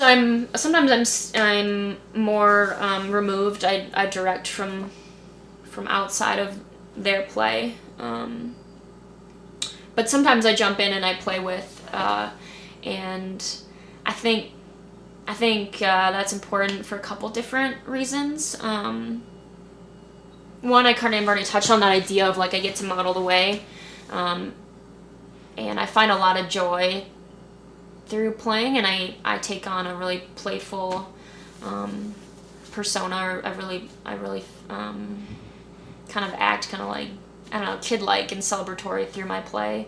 I'm more removed. I direct from outside of their play, but sometimes I jump in and I play with, and I think that's important for a couple different reasons. One, I kind of already touched on that idea of like I get to model the way, and I find a lot of joy through playing, and I take on a really playful persona. Or I really kind of act kind of like, I don't know, kid-like and celebratory through my play,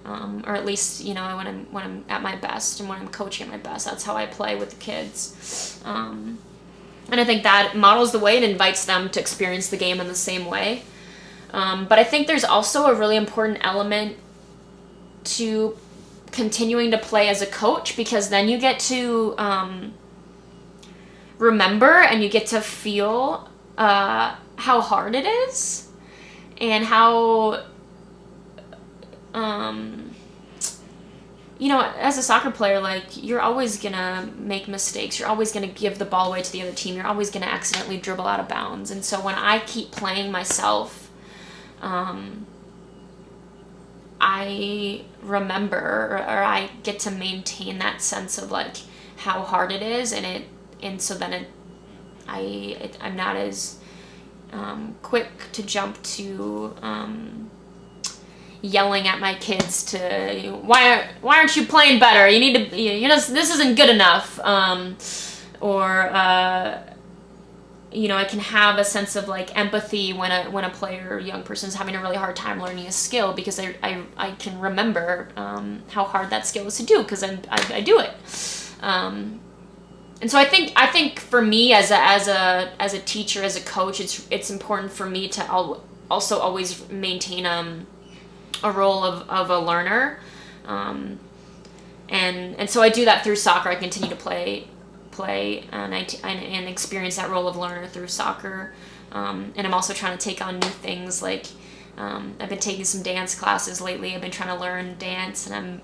or at least when I'm at my best and when I'm coaching at my best. That's how I play with the kids, and I think that models the way and invites them to experience the game in the same way. But I think there's also a really important element to continuing to play as a coach, because then you get to remember and you get to feel how hard it is, and how as a soccer player, like, you're always gonna make mistakes, you're always gonna give the ball away to the other team, you're always gonna accidentally dribble out of bounds. And so when I keep playing myself, I remember, or I get to maintain that sense of like how hard it is, and so then I'm not as quick to jump to yelling at my kids to, why aren't you playing better? You need to, this isn't good enough, or I can have a sense of like empathy when a player or young person is having a really hard time learning a skill, because I can remember how hard that skill is to do, because I do it. And so I think for me as a teacher, as a coach, it's important for me to also always maintain a role of a learner, and so I do that through soccer. I continue to play and experience that role of learner through soccer, and I'm also trying to take on new things. Like I've been taking some dance classes lately. I've been trying to learn dance, and I'm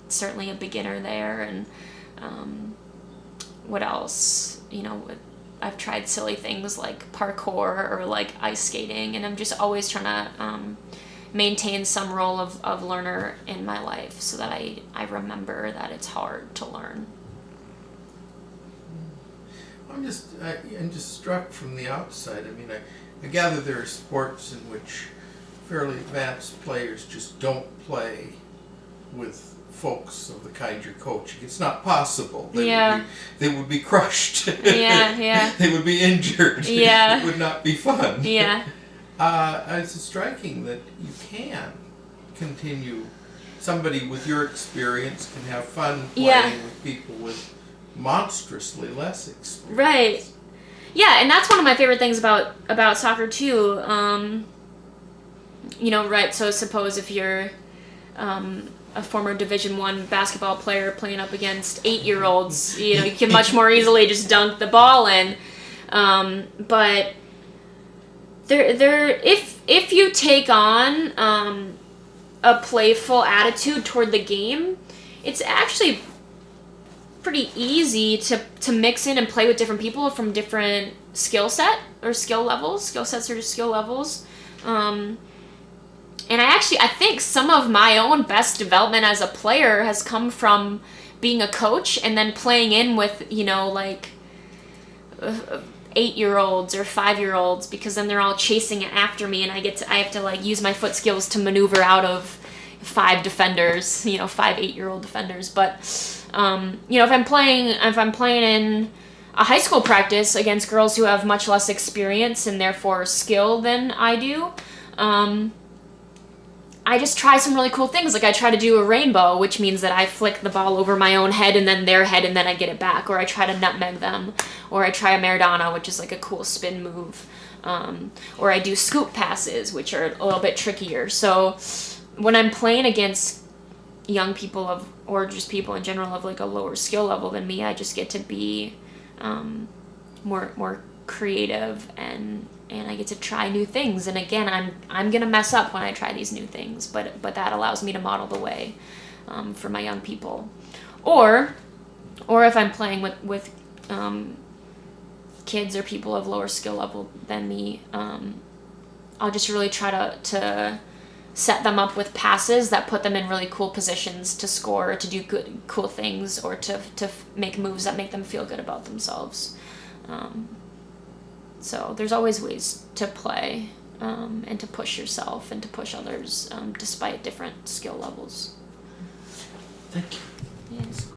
certainly a beginner there. And what else? I've tried silly things like parkour or like ice skating, and I'm just always trying to maintain some role of learner in my life, so that I remember that it's hard to learn. I'm just struck from the outside. I mean, I gather there are sports in which fairly advanced players just don't play with folks of the kind you're coaching. It's not possible. They would be crushed. Yeah. They would be injured. Yeah. It would not be fun. Yeah. It's striking that you can continue. Somebody with your experience can have fun playing with people with monstrously less experience. Right. Yeah, and that's one of my favorite things about soccer too. Right. So suppose if you're a former Division I basketball player playing up against 8-year-olds, you can much more easily just dunk the ball in. But if you take on a playful attitude toward the game, it's actually pretty easy to mix in and play with different people from different skill sets or skill levels. And I think some of my own best development as a player has come from being a coach and then playing in with, 8-year-olds or 5-year-olds, because then they're all chasing it after me, and I have to like use my foot skills to maneuver out of 5 defenders, 5 8-year-old defenders. But if I'm playing in a high school practice against girls who have much less experience and therefore skill than I do, I just try some really cool things. Like I try to do a rainbow, which means that I flick the ball over my own head and then their head, and then I get it back. Or I try to nutmeg them. Or I try a Maradona, which is like a cool spin move. Or I do scoop passes, which are a little bit trickier. So when I'm playing against young people or just people in general of like a lower skill level than me, I just get to be more creative, and I get to try new things. And again, I'm gonna mess up when I try these new things, but that allows me to model the way for my young people. Or or if I'm playing with kids or people of lower skill level than me, I'll just really try to set them up with passes that put them in really cool positions to score, or to do cool things, or to make moves that make them feel good about themselves. So there's always ways to play, and to push yourself and to push others, despite different skill levels. Thank you. Yes.